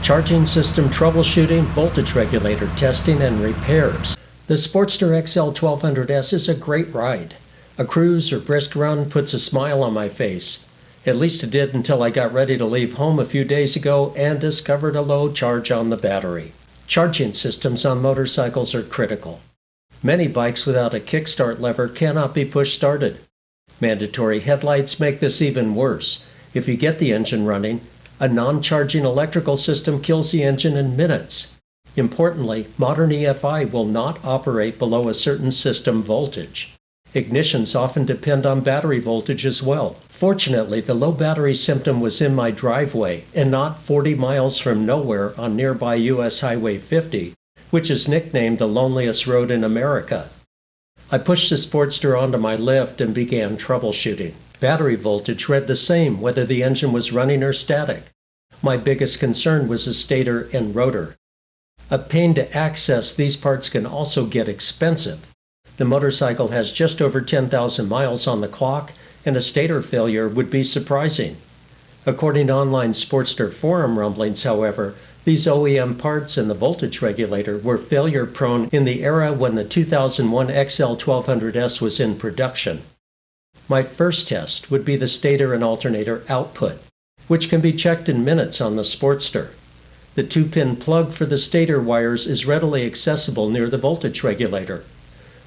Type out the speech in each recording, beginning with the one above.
charging system troubleshooting, voltage regulator testing, and repairs. The Sportster XL1200S is a great ride. A cruise or brisk run puts a smile on my face. At least it did until I got ready to leave home a few days ago and discovered a low charge on the battery. Charging systems on motorcycles are critical. Many bikes without a kickstart lever cannot be push-started. Mandatory headlights make this even worse. If you get the engine running, a non-charging electrical system kills the engine in minutes. Importantly, modern EFI will not operate below a certain system voltage. Ignitions often depend on battery voltage as well. Fortunately, the low battery symptom was in my driveway and not 40 miles from nowhere on nearby US Highway 50, which is nicknamed the loneliest road in America. I pushed the Sportster onto my lift and began troubleshooting. Battery voltage read the same whether the engine was running or static. My biggest concern was the stator and rotor. A pain to access, these parts can also get expensive. The motorcycle has just over 10,000 miles on the clock, and a stator failure would be surprising. According to online Sportster forum rumblings, however, these OEM parts and the voltage regulator were failure-prone in the era when the 2001 XL1200S was in production. My first test would be the stator and alternator output, which can be checked in minutes on the Sportster. The 2-pin plug for the stator wires is readily accessible near the voltage regulator.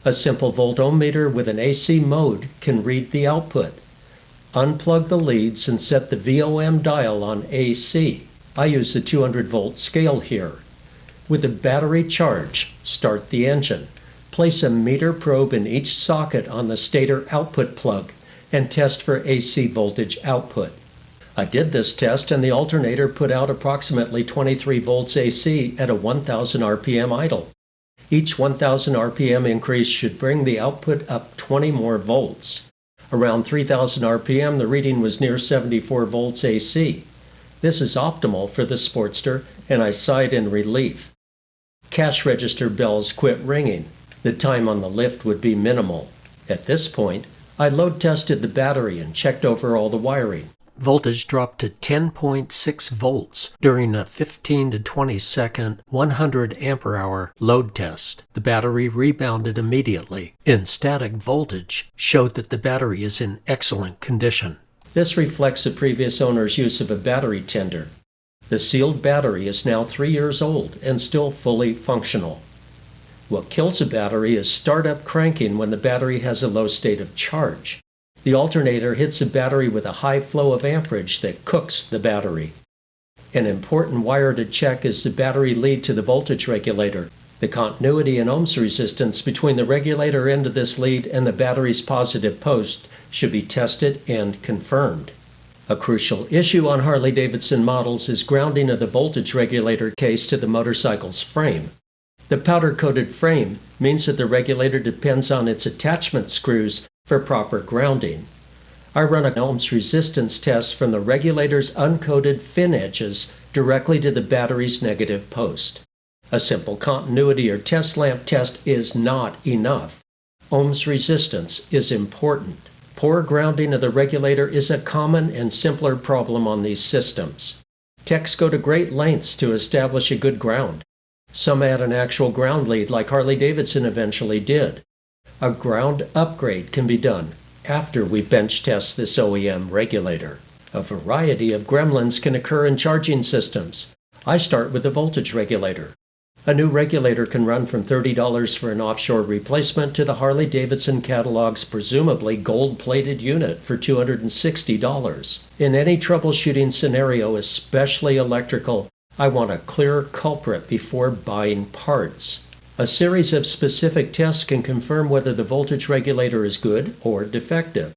A simple volt-ohmmeter with an AC mode can read the output. Unplug the leads and set the VOM dial on AC. I use the 200-volt scale here. With the battery charged, start the engine. Place a meter probe in each socket on the stator output plug and test for AC voltage output. I did this test and the alternator put out approximately 23 volts AC at a 1000 RPM idle. Each 1000 RPM increase should bring the output up 20 more volts. Around 3000 RPM, the reading was near 74 volts AC. This is optimal for the Sportster, and I sighed in relief. Cash register bells quit ringing. The time on the lift would be minimal. At this point, I load tested the battery and checked over all the wiring. Voltage dropped to 10.6 volts during a 15 to 20 second 100 ampere-hour load test. The battery rebounded immediately, and static voltage showed that the battery is in excellent condition. This reflects the previous owner's use of a battery tender. The sealed battery is now 3 years old and still fully functional. What kills a battery is startup cranking when the battery has a low state of charge. The alternator hits a battery with a high flow of amperage that cooks the battery. An important wire to check is the battery lead to the voltage regulator. The continuity and ohms resistance between the regulator end of this lead and the battery's positive post should be tested and confirmed. A crucial issue on Harley-Davidson models is grounding of the voltage regulator case to the motorcycle's frame. The powder-coated frame means that the regulator depends on its attachment screws for proper grounding. I run a ohms resistance test from the regulator's uncoated fin edges directly to the battery's negative post. A simple continuity or test lamp test is not enough. Ohms resistance is important. Poor grounding of the regulator is a common and simpler problem on these systems. Techs go to great lengths to establish a good ground. Some add an actual ground lead like Harley-Davidson eventually did. A ground upgrade can be done after we bench test this OEM regulator. A variety of gremlins can occur in charging systems. I start with the voltage regulator. A new regulator can run from $30 for an offshore replacement to the Harley-Davidson catalog's presumably gold-plated unit for $260. In any troubleshooting scenario, especially electrical, I want a clear culprit before buying parts. A series of specific tests can confirm whether the voltage regulator is good or defective.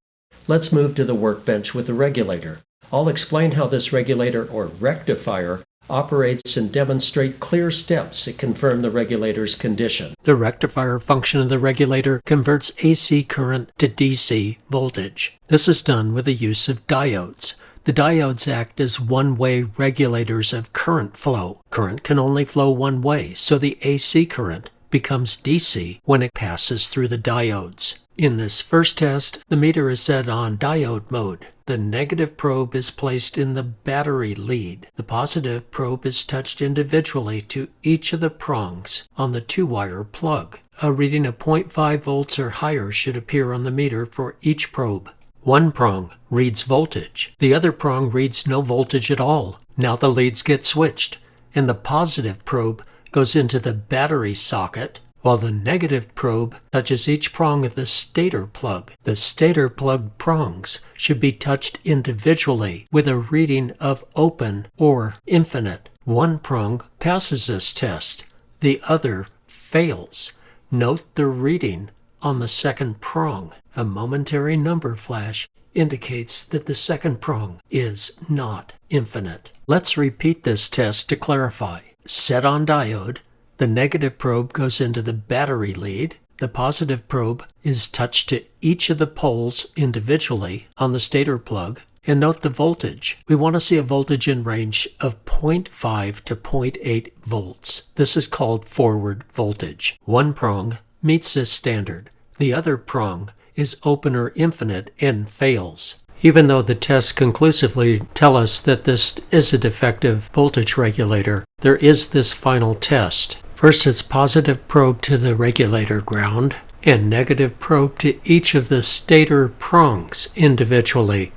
Let's move to the workbench with the regulator. I'll explain how this regulator or rectifier operates and demonstrate clear steps that confirm the regulator's condition. The rectifier function of the regulator converts AC current to DC voltage. This is done with the use of diodes. The diodes act as one-way regulators of current flow. Current can only flow one way, so the AC current becomes DC when it passes through the diodes. In this first test, the meter is set on diode mode. The negative probe is placed in the battery lead. The positive probe is touched individually to each of the prongs on the 2-wire plug. A reading of 0.5 volts or higher should appear on the meter for each probe. One prong reads voltage. The other prong reads no voltage at all. Now the leads get switched, and the positive probe goes into the battery socket, while the negative probe touches each prong of the stator plug. The stator plug prongs should be touched individually with a reading of open or infinite. One prong passes this test, the other fails. Note the reading on the second prong. A momentary number flash indicates that the second prong is not infinite. Let's repeat this test to clarify. Set on diode, the negative probe goes into the battery lead. The positive probe is touched to each of the poles individually on the stator plug. And note the voltage. We want to see a voltage in range of 0.5 to 0.8 volts. This is called forward voltage. One prong meets this standard. The other prong is open or infinite and fails. Even though the tests conclusively tell us that this is a defective voltage regulator, there is this final test. First, it's positive probe to the regulator ground and negative probe to each of the stator prongs individually.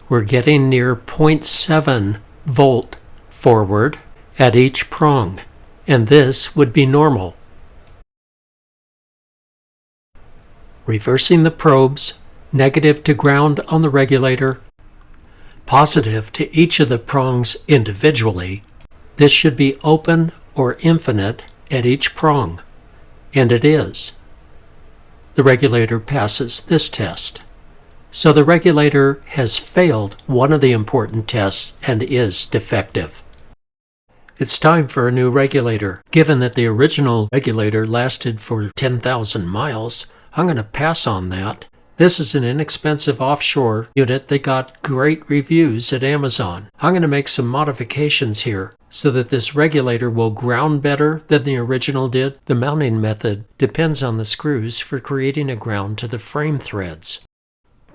We're getting near 0.7 volt forward at each prong, and this would be normal. Reversing the probes, negative to ground on the regulator, positive to each of the prongs individually. This should be open or infinite at each prong, and it is. The regulator passes this test. So the regulator has failed one of the important tests and is defective. It's time for a new regulator. Given that the original regulator lasted for 10,000 miles, I'm going to pass on that. This is an inexpensive offshore unit that got great reviews at Amazon. I'm going to make some modifications here so that this regulator will ground better than the original did. The mounting method depends on the screws for creating a ground to the frame threads.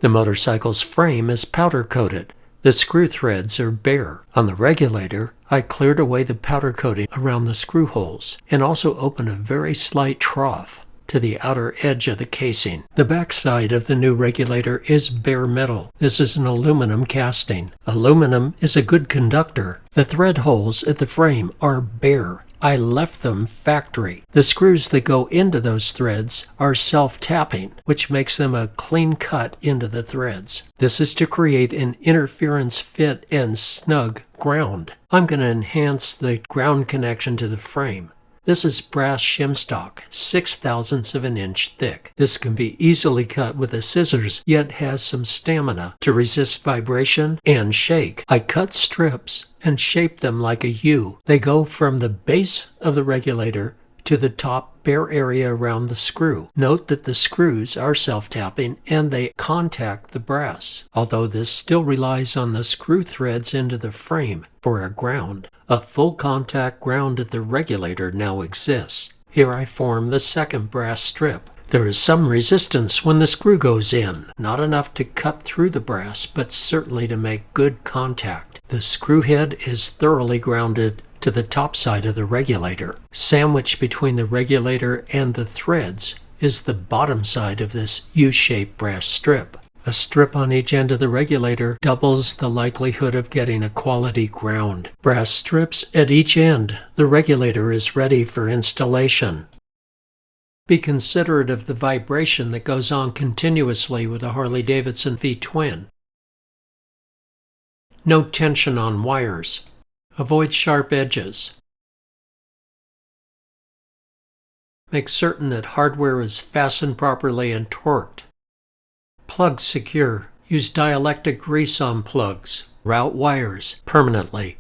The motorcycle's frame is powder coated. The screw threads are bare. On the regulator, I cleared away the powder coating around the screw holes and also opened a very slight trough to the outer edge of the casing. The backside of the new regulator is bare metal. This is an aluminum casting. Aluminum is a good conductor. The thread holes at the frame are bare. I left them factory. The screws that go into those threads are self-tapping, which makes them a clean cut into the threads. This is to create an interference fit and snug ground. I'm going to enhance the ground connection to the frame. This is brass shim stock, 0.6 of an inch thick. This can be easily cut with a scissors, yet has some stamina to resist vibration and shake. I cut strips and shape them like a U. They go from the base of the regulator to the top bare area around the screw. Note that the screws are self-tapping and they contact the brass, although this still relies on the screw threads into the frame for a ground. A full contact ground at the regulator now exists. Here I form the second brass strip. There is some resistance when the screw goes in, not enough to cut through the brass, but certainly to make good contact. The screw head is thoroughly grounded to the top side of the regulator. Sandwiched between the regulator and the threads is the bottom side of this U-shaped brass strip. A strip on each end of the regulator doubles the likelihood of getting a quality ground. Brass strips at each end. The regulator is ready for installation. Be considerate of the vibration that goes on continuously with a Harley-Davidson V-twin. No tension on wires. Avoid sharp edges. Make certain that hardware is fastened properly and torqued. Plugs secure. Use dielectric grease on plugs. Route wires permanently.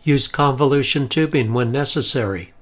Use convolution tubing when necessary.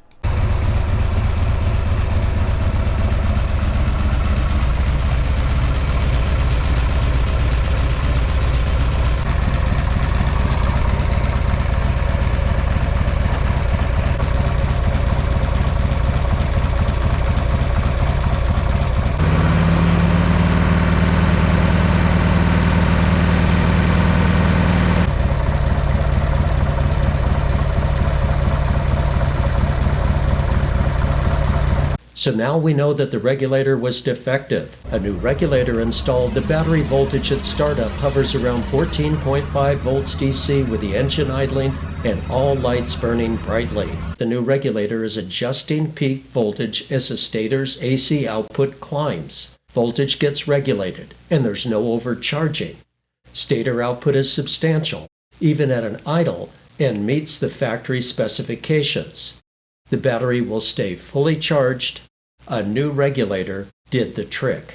So now we know that the regulator was defective. A new regulator installed. The battery voltage at startup hovers around 14.5 volts DC with the engine idling and all lights burning brightly. The new regulator is adjusting peak voltage as the stator's AC output climbs. Voltage gets regulated, and there's no overcharging. Stator output is substantial, even at an idle, and meets the factory specifications. The battery will stay fully charged. A new regulator did the trick.